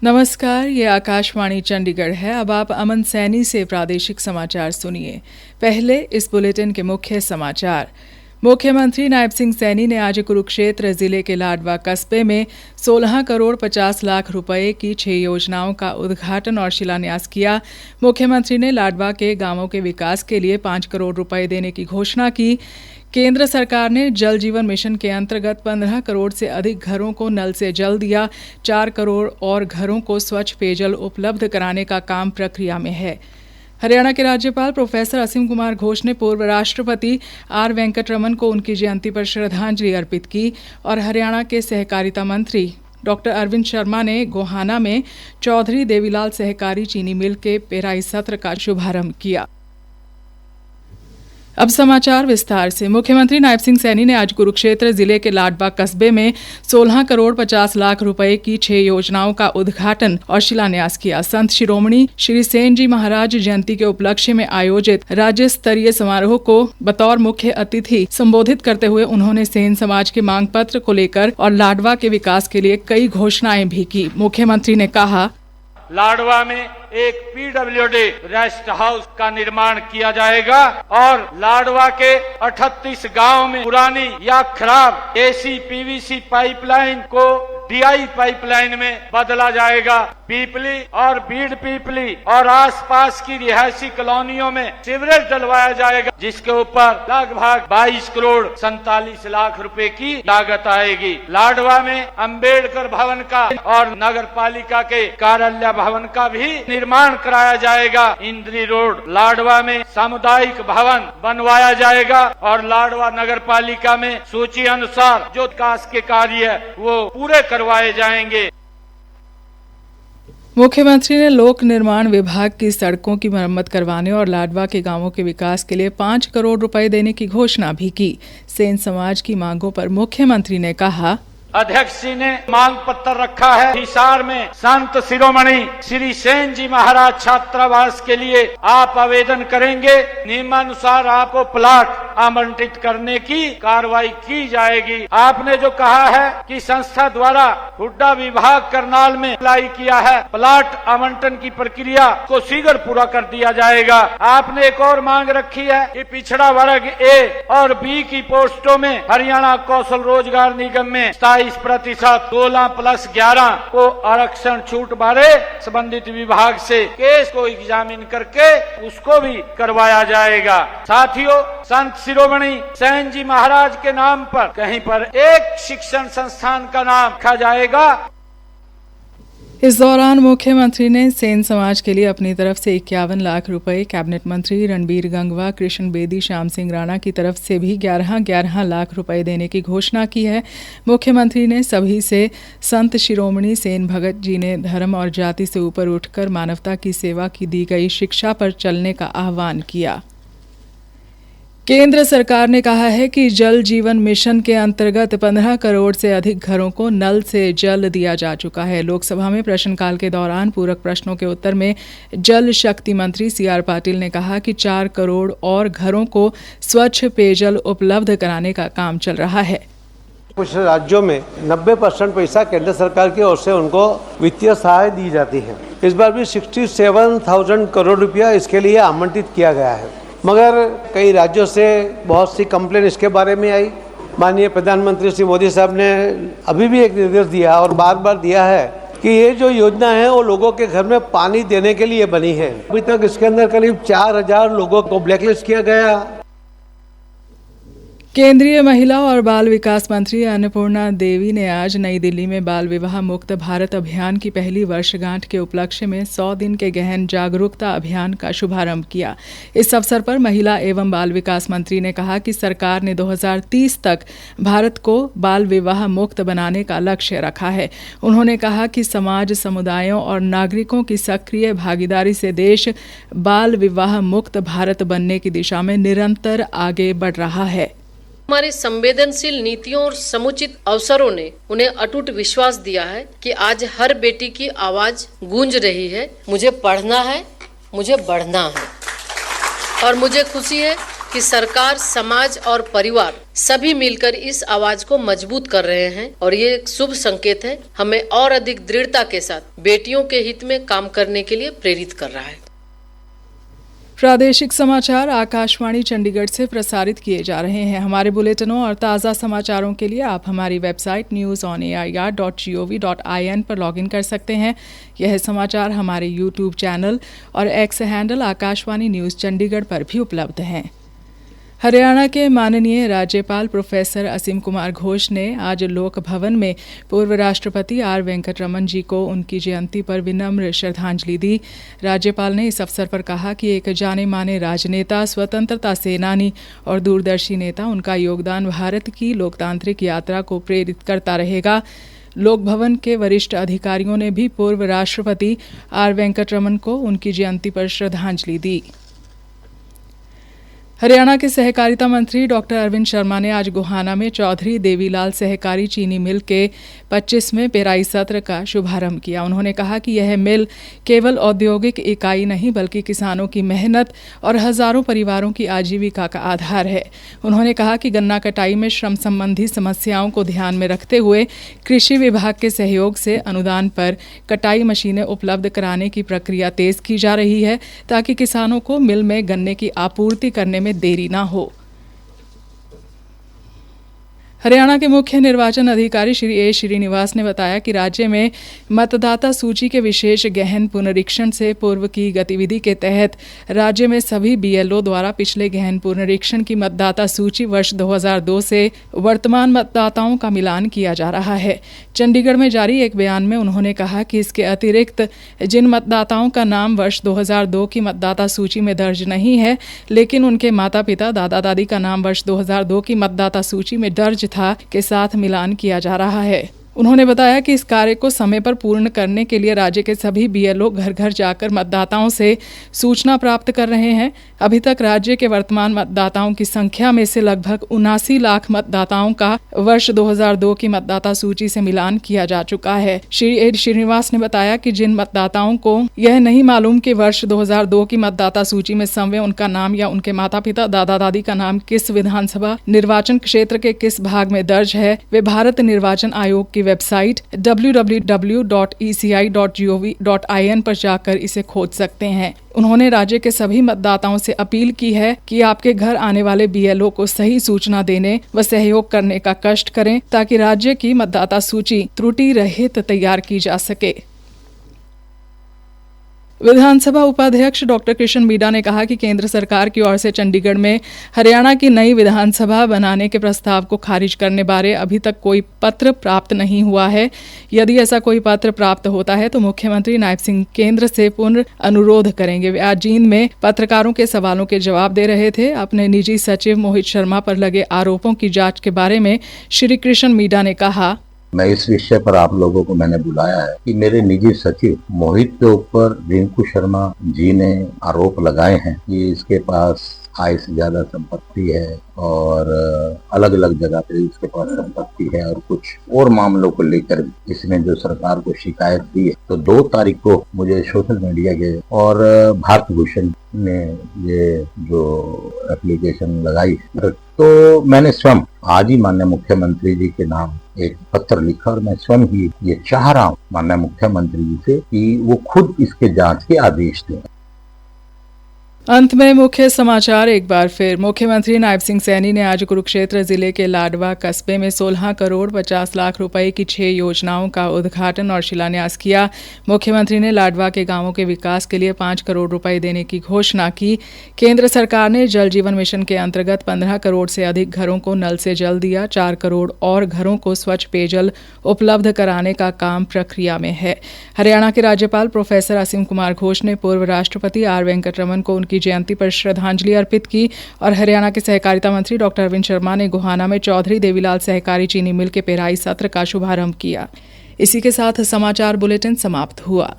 नमस्कार, ये आकाशवाणी चंडीगढ़ है। अब आप अमन सैनी से प्रादेशिक समाचार सुनिए। पहले इस बुलेटिन के मुख्य समाचार। मुख्यमंत्री नायब सिंह सैनी ने आज कुरुक्षेत्र जिले के लाडवा कस्बे में 16 करोड़ 50 लाख रुपए की 6 योजनाओं का उद्घाटन और शिलान्यास किया। मुख्यमंत्री ने लाडवा के गांवों के विकास के लिए 5 करोड़ रुपए देने की घोषणा की। केंद्र सरकार ने जल जीवन मिशन के अंतर्गत 15 करोड़ से अधिक घरों को नल से जल दिया। 4 करोड़ और घरों को स्वच्छ पेयजल उपलब्ध कराने का काम प्रक्रिया में है। हरियाणा के राज्यपाल प्रोफेसर असीम कुमार घोष ने पूर्व राष्ट्रपति आर वेंकटरमन को उनकी जयंती पर श्रद्धांजलि अर्पित की और हरियाणा के सहकारिता मंत्री डॉक्टर अरविंद शर्मा ने गोहाना में चौधरी देवीलाल सहकारी चीनी मिल के पेराई सत्र का शुभारंभ किया। अब समाचार विस्तार से। मुख्यमंत्री नायब सिंह सैनी ने आज कुरुक्षेत्र जिले के लाडवा कस्बे में 16 करोड़ 50 लाख रुपए की 6 योजनाओं का उद्घाटन और शिलान्यास किया। संत शिरोमणि श्री सेन जी महाराज जयंती के उपलक्ष्य में आयोजित राज्य स्तरीय समारोह को बतौर मुख्य अतिथि संबोधित करते हुए उन्होंने सेन समाज के मांग पत्र को लेकर और लाडवा के विकास के लिए कई घोषणाएं भी की। मुख्यमंत्री ने कहा, लाडवा में एक पीडब्ल्यूडी रेस्ट हाउस का निर्माण किया जाएगा और लाडवा के 38 गांव में पुरानी या खराब एसी पीवीसी पाइपलाइन को डीआई पाइपलाइन में बदला जाएगा। पीपली और बीड़ पीपली और आसपास की रिहायशी कॉलोनियों में सीवरेज डलवाया जाएगा, जिसके ऊपर लगभग 22 करोड़ 47 लाख रुपए की लागत आएगी। लाडवा में अंबेडकर भवन का और नगर पालिका के कार्यालय भवन का भी निर्माण कराया जाएगा। इंद्री रोड लाडवा में सामुदायिक भवन बनवाया जाएगा और लाडवा नगर पालिका में सूची अनुसार जो विकास के कार्य वो पूरे करवाए जाएंगे। मुख्यमंत्री ने लोक निर्माण विभाग की सड़कों की मरम्मत करवाने और लाडवा के गांवों के विकास के लिए 5 करोड़ रुपए देने की घोषणा भी की। सेन समाज की मांगों पर मुख्यमंत्री ने कहा, अध्यक्ष जी ने मांग पत्र रखा है। हिसार में संत शिरोमणि श्री सेन जी महाराज छात्रावास के लिए आप आवेदन करेंगे, नियमानुसार आपको प्लाट आवंटित करने की कार्रवाई की जाएगी। आपने जो कहा है कि संस्था द्वारा हुड्डा विभाग करनाल में अप्लाई किया है, प्लाट आवंटन की प्रक्रिया को शीघ्र पूरा कर दिया जाएगा। आपने एक और मांग रखी है कि पिछड़ा वर्ग ए और बी की पोस्टों में हरियाणा कौशल रोजगार निगम में 27% 16+11 को आरक्षण छूट बारे संबंधित विभाग से केस को एग्जामिन करके उसको भी करवाया जाएगा। साथियों, संत शिरोमणि सेन जी महाराज के नाम पर कहीं पर एक शिक्षण संस्थान का नाम रखा जाएगा। इस दौरान मुख्यमंत्री ने सेन समाज के लिए अपनी तरफ से 51 लाख रुपए, कैबिनेट मंत्री रणबीर गंगवा, कृष्ण बेदी, श्याम सिंह राणा की तरफ से भी 11 लाख रुपए देने की घोषणा की है। मुख्यमंत्री ने सभी से संत शिरोमणि सेन भगत जी ने धर्म और जाति से ऊपर उठकर मानवता की सेवा की दी गई शिक्षा पर चलने का आह्वान किया। केंद्र सरकार ने कहा है कि जल जीवन मिशन के अंतर्गत 15 करोड़ से अधिक घरों को नल से जल दिया जा चुका है। लोकसभा में प्रश्नकाल के दौरान पूरक प्रश्नों के उत्तर में जल शक्ति मंत्री सीआर पाटिल ने कहा कि 4 करोड़ और घरों को स्वच्छ पेयजल उपलब्ध कराने का काम चल रहा है। कुछ राज्यों में 90% पैसा केंद्र सरकार की ओर से उनको वित्तीय सहायता दी जाती है। इस बार भी 67,000 करोड़ रुपया इसके लिए आवंटित किया गया है, मगर कई राज्यों से बहुत सी कंप्लेन इसके बारे में आई। माननीय प्रधानमंत्री श्री मोदी साहब ने अभी भी एक निर्देश दिया और बार बार दिया है कि ये जो योजना है वो लोगों के घर में पानी देने के लिए बनी है। अभी तक इसके अंदर करीब 4,000 लोगों को ब्लैकलिस्ट किया गया। केंद्रीय महिला और बाल विकास मंत्री अन्नपूर्णा देवी ने आज नई दिल्ली में बाल विवाह मुक्त भारत अभियान की पहली वर्षगांठ के उपलक्ष्य में 100 दिन के गहन जागरूकता अभियान का शुभारंभ किया। इस अवसर पर महिला एवं बाल विकास मंत्री ने कहा कि सरकार ने 2030 तक भारत को बाल विवाह मुक्त बनाने का लक्ष्य रखा है। उन्होंने कहा कि समाज, समुदायों और नागरिकों की सक्रिय भागीदारी से देश बाल विवाह मुक्त भारत बनने की दिशा में निरंतर आगे बढ़ रहा है। हमारी संवेदनशील नीतियों और समुचित अवसरों ने उन्हें अटूट विश्वास दिया है कि आज हर बेटी की आवाज गूंज रही है, मुझे पढ़ना है, मुझे बढ़ना है। और मुझे खुशी है कि सरकार, समाज और परिवार सभी मिलकर इस आवाज को मजबूत कर रहे हैं और ये एक शुभ संकेत है, हमें और अधिक दृढ़ता के साथ बेटियों के हित में काम करने के लिए प्रेरित कर रहा है। प्रादेशिक समाचार आकाशवाणी चंडीगढ़ से प्रसारित किए जा रहे हैं। हमारे बुलेटिनों और ताज़ा समाचारों के लिए आप हमारी वेबसाइट newsonair.gov.in पर लॉगिन कर सकते हैं। यह समाचार हमारे यूट्यूब चैनल और x handle Akashvani news Chandigarh पर भी उपलब्ध हैं। हरियाणा के माननीय राज्यपाल प्रोफेसर असीम कुमार घोष ने आज लोक भवन में पूर्व राष्ट्रपति आर वेंकटरमन जी को उनकी जयंती पर विनम्र श्रद्धांजलि दी। राज्यपाल ने इस अवसर पर कहा कि एक जाने माने राजनेता, स्वतंत्रता सेनानी और दूरदर्शी नेता, उनका योगदान भारत की लोकतांत्रिक यात्रा को प्रेरित करता रहेगा। लोक भवन के वरिष्ठ अधिकारियों ने भी पूर्व राष्ट्रपति आर वेंकटरमन को उनकी जयंती पर श्रद्धांजलि दी। हरियाणा के सहकारिता मंत्री डॉक्टर अरविंद शर्मा ने आज गोहाना में चौधरी देवीलाल सहकारी चीनी मिल के 25वें पेराई सत्र का शुभारंभ किया। उन्होंने कहा कि यह मिल केवल औद्योगिक इकाई नहीं बल्कि किसानों की मेहनत और हजारों परिवारों की आजीविका का आधार है। उन्होंने कहा कि गन्ना कटाई में श्रम संबंधी समस्याओं को ध्यान में रखते हुए कृषि विभाग के सहयोग से अनुदान पर कटाई मशीनें उपलब्ध कराने की प्रक्रिया तेज की जा रही है ताकि किसानों को मिल में गन्ने की आपूर्ति करने में देरी ना हो। हरियाणा के मुख्य निर्वाचन अधिकारी श्री ए श्रीनिवास ने बताया कि राज्य में मतदाता सूची के विशेष गहन पुनरीक्षण से पूर्व की गतिविधि के तहत राज्य में सभी बीएलओ द्वारा पिछले गहन पुनरीक्षण की मतदाता सूची वर्ष 2002 से वर्तमान मतदाताओं का मिलान किया जा रहा है। चंडीगढ़ में जारी एक बयान में उन्होंने कहा कि इसके अतिरिक्त जिन मतदाताओं का नाम वर्ष 2002 की मतदाता सूची में दर्ज नहीं है लेकिन उनके माता पिता, दादा दादी का नाम वर्ष 2002 की मतदाता सूची में दर्ज था, के साथ मिलान किया जा रहा है। उन्होंने बताया कि इस कार्य को समय पर पूर्ण करने के लिए राज्य के सभी बीएलओ घर घर जाकर मतदाताओं से सूचना प्राप्त कर रहे हैं। अभी तक राज्य के वर्तमान मतदाताओं की संख्या में से लगभग 79 लाख मतदाताओं का वर्ष 2002 की मतदाता सूची से मिलान किया जा चुका है। श्री ए श्रीनिवास ने बताया कि जिन मतदाताओं को यह नहीं मालूम कि वर्ष 2002 की मतदाता सूची में समवे उनका नाम या उनके माता पिता, दादा दादी का नाम किस विधानसभा निर्वाचन क्षेत्र के किस भाग में दर्ज है, वे भारत निर्वाचन आयोग की वेबसाइट www.eci.gov.in पर जाकर इसे खोज सकते हैं। उन्होंने राज्य के सभी मतदाताओं से अपील की है कि आपके घर आने वाले बीएलओ को सही सूचना देने व सहयोग करने का कष्ट करें ताकि राज्य की मतदाता सूची त्रुटि रहित तैयार की जा सके। विधानसभा उपाध्यक्ष डॉक्टर कृष्ण मीडा ने कहा कि केंद्र सरकार की ओर से चंडीगढ़ में हरियाणा की नई विधानसभा बनाने के प्रस्ताव को खारिज करने बारे अभी तक कोई पत्र प्राप्त नहीं हुआ है। यदि ऐसा कोई पत्र प्राप्त होता है तो मुख्यमंत्री नायब सिंह केंद्र से पुनः अनुरोध करेंगे। वे आज जींद में पत्रकारों के सवालों के जवाब दे रहे थे। अपने निजी सचिव मोहित शर्मा पर लगे आरोपों की जांच के बारे में श्री कृष्ण मीडा ने कहा, मैं इस विषय पर आप लोगों को मैंने बुलाया है कि मेरे निजी सचिव मोहित के ऊपर रिंकू शर्मा जी ने आरोप लगाए हैं कि इसके पास आय से ज्यादा संपत्ति है और अलग अलग जगह पे इसके पास संपत्ति है और कुछ और मामलों को लेकर इसने जो सरकार को शिकायत दी है। तो 2 तारीख को मुझे सोशल मीडिया के और भारत भूषण ने ये जो एप्लीकेशन लगाई तो मैंने स्वयं आज ही माननीय मुख्यमंत्री जी के नाम एक पत्र लिखा और मैं स्वयं ही ये चाह रहा हूँ माननीय मुख्यमंत्री जी से कि वो खुद इसके जांच के आदेश दें। अंत में मुख्य समाचार एक बार फिर। मुख्यमंत्री नायब सिंह सैनी ने आज कुरुक्षेत्र जिले के लाडवा कस्बे में 16 करोड़ 50 लाख रुपए की 6 योजनाओं का उद्घाटन और शिलान्यास किया। मुख्यमंत्री ने लाडवा के गांवों के विकास के लिए 5 करोड़ रुपए देने की घोषणा की। केंद्र सरकार ने जल जीवन मिशन के अंतर्गत 15 करोड़ से अधिक घरों को नल से जल दिया। 4 करोड़ और घरों को स्वच्छ पेयजल उपलब्ध कराने का काम प्रक्रिया में है। हरियाणा के राज्यपाल प्रोफेसर असीम कुमार घोष ने पूर्व राष्ट्रपति आर वेंकटरमन को उनकी जयंती पर श्रद्धांजलि अर्पित की और हरियाणा के सहकारिता मंत्री डॉक्टर अरविंद शर्मा ने गोहाना में चौधरी देवीलाल सहकारी चीनी मिल के पेराई सत्र का शुभारंभ किया। इसी के साथ समाचार बुलेटिन समाप्त हुआ।